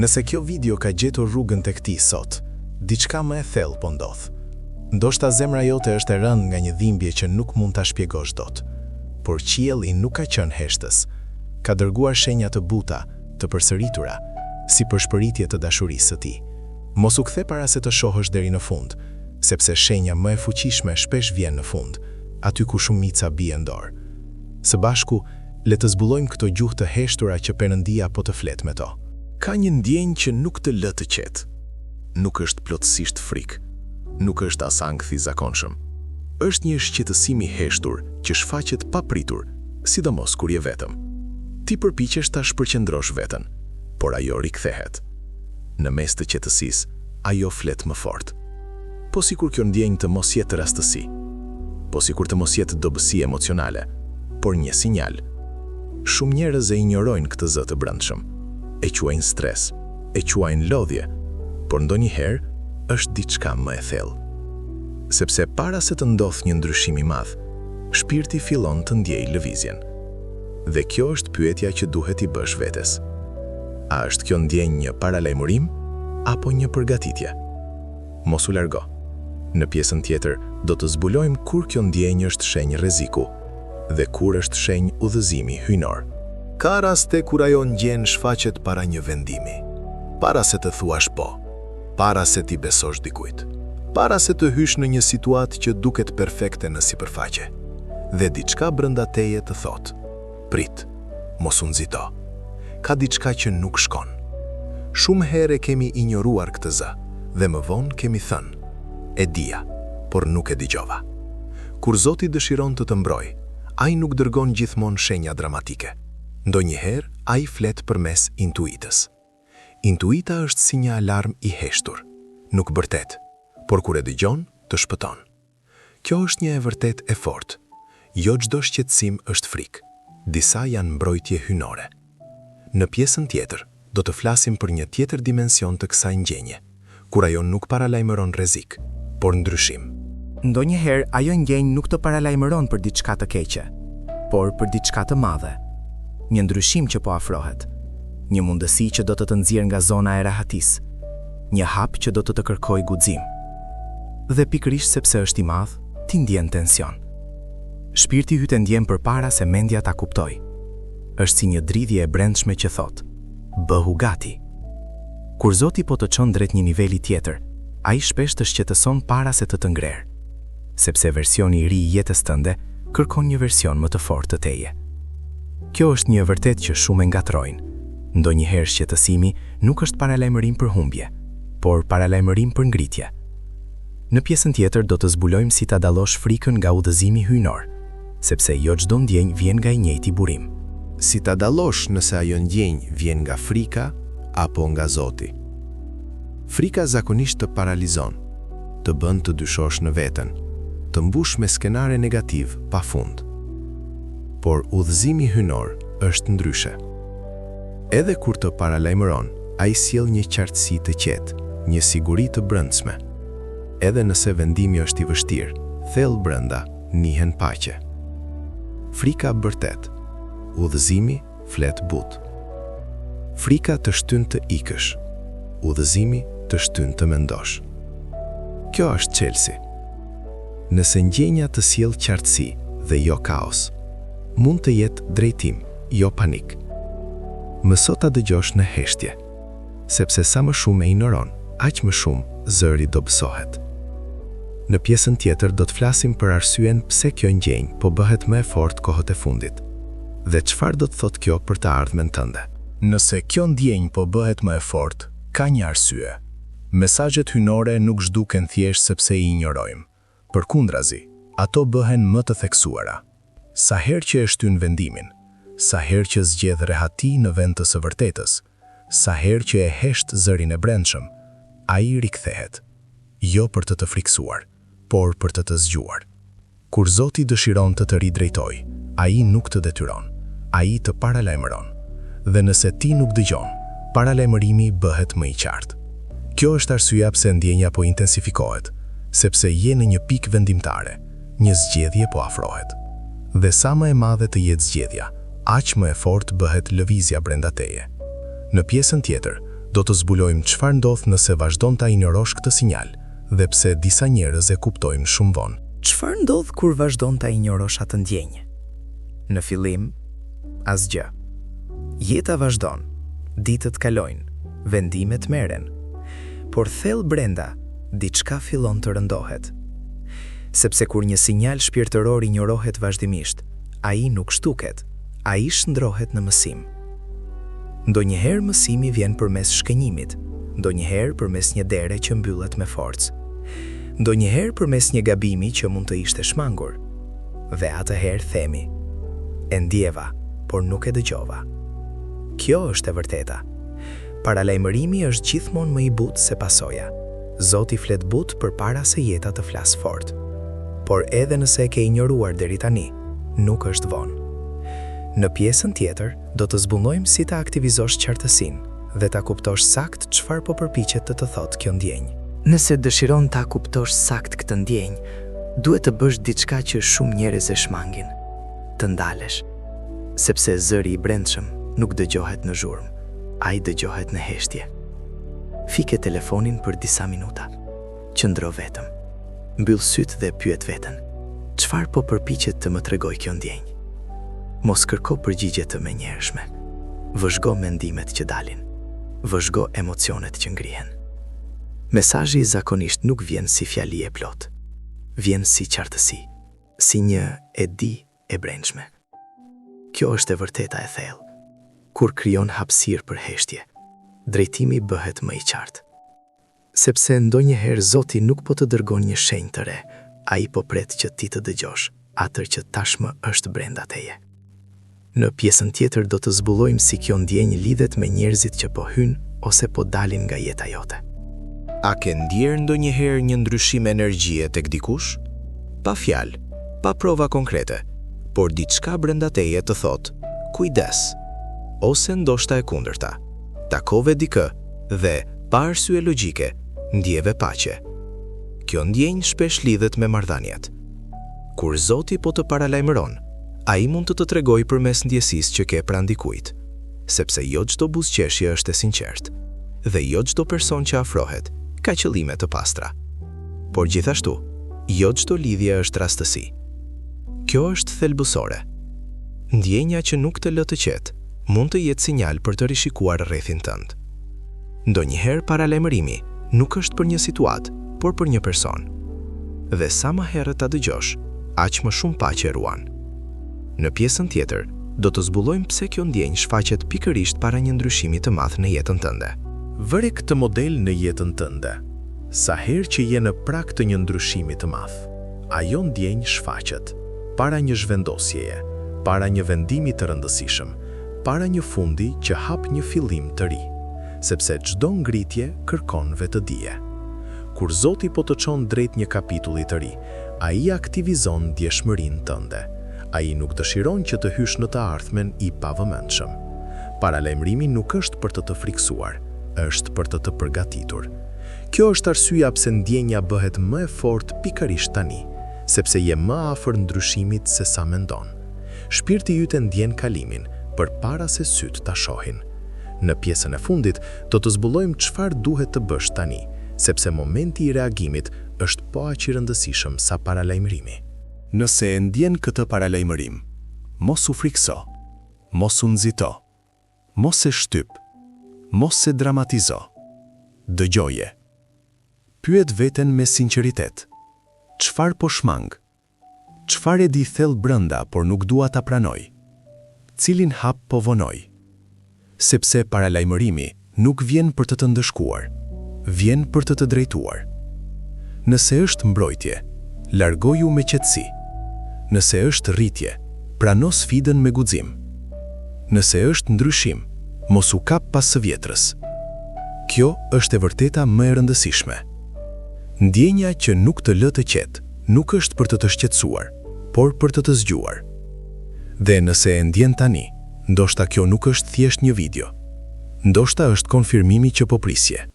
Nëse kjo video ka gjetur rrugën tek ti sot, diçka më e thellë po ndodh. Ndoshta zemra jote është e rënë nga një dhimbje që nuk mund ta shpjegosh dot. Por qielli nuk ka qenë heshtës. Ka dërguar shenja të buta, të përsëritura, si përshpëritje të dashurisë së tij. Mos u kthe para se të shohësh deri në fund, sepse shenja më e fuqishme shpesh vjen në fund, aty ku shumica bie në dorë. Së bashku, le të zbulojmë këto gjuhë të heshtura që Perëndia po të flet me to. Ka një ndjenjë që nuk të lë të qetë. Nuk është plotësisht frikë, nuk është as ankth i zakonshëm. Është një shqetësim i heshtur që shfaqet papritur, sidomos kur je vetëm. Ti përpiqesh ta shpërqendrosh veten, por ajo rikthehet. Në mes të qetësisë, ajo flet më fort. Po sikur kjo ndjenjë të mos jetë rastësi, po sikur të mos jetë dobësi emocionale, por një sinjal. Shumë njerëz e injorojnë këtë zë të brendshëm. E quajnë stres, e quajnë lodhje, por ndonjëherë është diçka më e thellë. Sepse para se të ndodhë një ndryshim i madh, shpirti fillon të ndjejë lëvizjen. Dhe kjo është pyetja që duhet i bësh vetes. A është kjo ndjenjë një paralajmërim apo një përgatitje? Mos u largo. Në pjesën tjetër do të zbulojmë kur kjo ndjenjë është shenjë rreziku dhe kur është shenjë udhëzimi hyjnor. Ka raste kur ajo ndjenjë shfaqet para një vendimi, para se të thuash po, para se ti besosh dikujt, para se të hysh në një situatë që duket perfekte në sipërfaqe, dhe diçka brenda teje të thotë: prit, mos u nxito. Ka diçka që nuk shkon. Shumë herë kemi injoruar këtë zë, dhe më vonë kemi thënë: e dija, por nuk e dëgjova. Kur Zoti dëshiron të të mbrojë, ai nuk dërgon gjithmonë shenja dramatike. Ndonjëherë ai flet përmes intuitës. Intuita është si një alarm i heshtur, nuk bërtet, por kur e dëgjon, të shpëton. Kjo është një e vërtet e fortë. Jo çdo shqetësim është frikë. Disa janë mbrojtje hyjnore. Në pjesën tjetër, do të flasim për një tjetër dimension të kësaj ndjenje, kur ajo nuk paralajmëron rrezik, por ndryshim. Ndonjëherë ajo ndjenjë nuk të paralajmëron për diçka të keqe, por për diçka të madhe. Një ndryshim që po afrohet, një mundësi që do të të nxjerrë nga zona e rahatisë, një hap që do të të kërkojë guxim. Dhe pikërisht sepse është i madh, ti ndjen tension. Shpirti yt e ndjen përpara se mendja ta kuptojë. Është si një dridhje e brendshme që thotë: bëhu gati. Kur Zoti po të çon drejt një niveli tjetër, ai shpesh të shqetëson para se të ngrerë, sepse versioni i ri i jetës tënde kërkon një version më të fortë të teje. Kjo është një vërtet që shumë e ngatrojnë. Ndonjëherë shqetësimi nuk është paralajmërim për humbje, por paralajmërim për ngritje. Në pjesën tjetër do të zbulojmë si ta dallosh frikën nga udhëzimi hyjnor, sepse jo çdo ndjenjë vjen nga i njëjti burim. Si ta dallosh nëse ajo ndjenjë vjen nga frika apo nga Zoti. Frika zakonisht të paralizon, të bën të dyshosh në veten, të mbush me skenare negativ pafund. Por udhëzimi hyjnor është ndryshe. Edhe kur të paralajmëron, ai sjell një qartësi të qetë, një siguri të brendshme. Edhe nëse vendimi është i vështirë, thellë brenda nihen paqe. Frika bërtet, udhëzimi flet butë. Frika të shtyn të ikësh, udhëzimi të shtyn të mendosh. Kjo është çelësi. Nëse ndjenja të sjell qartësi dhe jo kaos, mund të jetë drejtim, jo panik. Mëso ta dëgjosh në heshtje, sepse sa më shumë e ignoron, aq më shumë zëri dobësohet. Në pjesën tjetër do të flasim për arsyen pse kjo ndjenjë po bëhet më e fortë kohët e fundit, dhe çfarë do të thotë kjo për të ardhmen tënde. Nëse kjo ndjenjë po bëhet më e fortë, ka një arsye. Mesazhet hyjnore nuk zhduken thjesht sepse i injorojmë. Përkundrazi, ato bëhen më të theksuara. Sa herë që e shtyn vendimin, sa herë që zgjedh rehati në vend të së vërtetës, sa herë që e hesht zërin e brendshëm, ai rikthehet, jo për të friksuar, por për të zgjuar. Kur Zoti dëshiron të ridrejtojë, ai nuk të detyron, ai të paralajmëron. Dhe nëse ti nuk dëgjon, paralajmërimi bëhet më i qartë. Kjo është arsyeja pse ndjenja po intensifikohet, sepse je në një pikë vendimtare, një zgjedhje po afrohet. Dhe sa më e madhe të jetë zgjedhja, aq më e fortë bëhet lëvizja brenda teje. Në pjesën tjetër, Do të zbulojmë çfarë ndodh nëse vazhdon ta injorosh këtë sinjal dhe pse disa njerëz e kuptojnë shumë vonë. Çfarë ndodh kur vazhdon ta injorosh atë ndjenjë? Në fillim, asgjë. Jeta vazhdon, ditët kalojnë, vendimet merren, por thellë brenda diçka fillon të rëndohet. Sepse kur një sinjal shpirtëror injorohet vazhdimisht, ai nuk shtuket, ai shndrohet në mësim. Ndonjëherë mësimi vjen përmes shkënjimit, ndonjëherë përmes një dere që mbyllet me forcë, ndonjëherë përmes një gabimi që mund të ishte shmangur. Dhe atëherë themi, e ndjeva, por nuk e dëgjova. Kjo është e vërteta. Paralajmërimi është gjithmonë më i butë se pasoja. Zoti flet butë përpara se jeta të flas fort. Por edhe nëse e ke injoruar deri tani, nuk është vonë. Në pjesën tjetër, do të zbulojmë si ta aktivizosh qartësinë dhe ta kuptosh sakt çfarë po përpiqet të thotë kjo ndjenjë. Nëse dëshiron ta kuptosh sakt këtë ndjenjë, duhet të bësh diçka që shumë njerëz e shmangin. Të ndalesh, sepse zëri i brendshëm nuk dëgjohet në zhurmë, ai dëgjohet në heshtje. Fike telefonin për disa minuta. Qëndro vetëm. Mbyll syt dhe pyet veten. Çfarë po përpiqet të më tregoj kjo ndjenjë? Mos kërko përgjigje të menjëhershme. Vëzhgo mendimet që dalin. Vëzhgo emocionet që ngrihen. Mesazhi zakonisht nuk vjen si fjali e plot. Vjen si qartësi, si një e di e brendshme. Kjo është e vërteta e thellë. Kur krijon hapësirë për heshtje, drejtimi bëhet më i qartë. Sepse ndonjëherë Zoti nuk po të dërgon një shenjë të re, ai po pret që ti të dëgjosh atë që tashmë është brenda teje. Në pjesën tjetër do të zbulojmë si kjo ndjenjë lidhet me njerëzit që po hynë ose po dalin nga jeta jote. A ke ndjerë ndonjëherë një ndryshim energjie tek dikush? Pa fjalë, pa prova konkrete, por diçka brenda teje të thotë, kujdes, ose ndoshta e kundërta. Takove dikë dhe, pa arsye logjike, ndjeve paqe. Kjo ndjenjë shpesh lidhet me marrëdhëniet. Kur Zoti po të paralajmëron, ai mund të tregojë përmes ndjesisë që ke pranë dikujt, sepse jo çdo buzëqeshje është e sinqertë, dhe jo çdo person që afrohet ka qëllime të pastra. Por gjithashtu, jo çdo lidhje është rastësi. Kjo është thelbësore. Ndjenja që nuk të lë të qetë mund të jetë sinjal për të rishikuar rrethin tënd. Ndonjëherë paralajmërimi nuk është për një situatë, por për një person. Dhe sa më herët ta dëgjosh, aq më shumë paqe ruan. Në pjesën tjetër, do të zbulojmë pse kjo ndjenjë shfaqet pikërisht para një ndryshimi të madh në jetën tënde. Vëre këtë model në jetën tënde. Sa herë që je në prag të një ndryshimi të madh, ajo ndjenjë shfaqet para një zhvendosjeje, para një vendimi të rëndësishëm, para një fundi që hap një fillim të ri, sepse çdo ngritje kërkon vetëdije. Kur Zoti po të çon drejt një kapitulli të ri, ai aktivizon ndjeshmërinë tënde. Ai nuk dëshiron që të hysh në të ardhmen i pavëmendshëm. Paralajmërimi nuk është për të friksuar, është për të përgatitur. Kjo është arsyeja pse ndjenja bëhet më e fortë pikërisht tani, sepse je më afër ndryshimit se sa mendon. Shpirti yt e ndjen kalimin përpara se syt ta shohin. Në pjesën e fundit do të zbulojmë çfarë duhet të bësh tani, sepse momenti i reagimit është po aq i rëndësishëm sa paralajmërimi. Nëse e ndjen këtë paralajmërim, mos u frikso, mos u nxito, mos e shtyp, mos e dramatizo. Dëgjoje. Pyet veten me sinqeritet. Çfarë po shmang? Çfarë e di thellë brenda por nuk dua ta pranoj? Cilin hap po vonoj? Sepse paralajmërimi nuk vjen për të ndëshkuar, vjen për të drejtuar. Nëse është mbrojtje, largoju me qetësi. Nëse është rritje, prano sfidën me guxim. Nëse është ndryshim, mos u kap pas së vjetrës. Kjo është e vërteta më e rëndësishme. Ndjenja që nuk të lë të qetë, nuk është për të shqetësuar, por për të zgjuar. Dhe nëse e ndjen tani, ndoshta kjo nuk është thjesht një video. Ndoshta është konfirmimi që po prisje.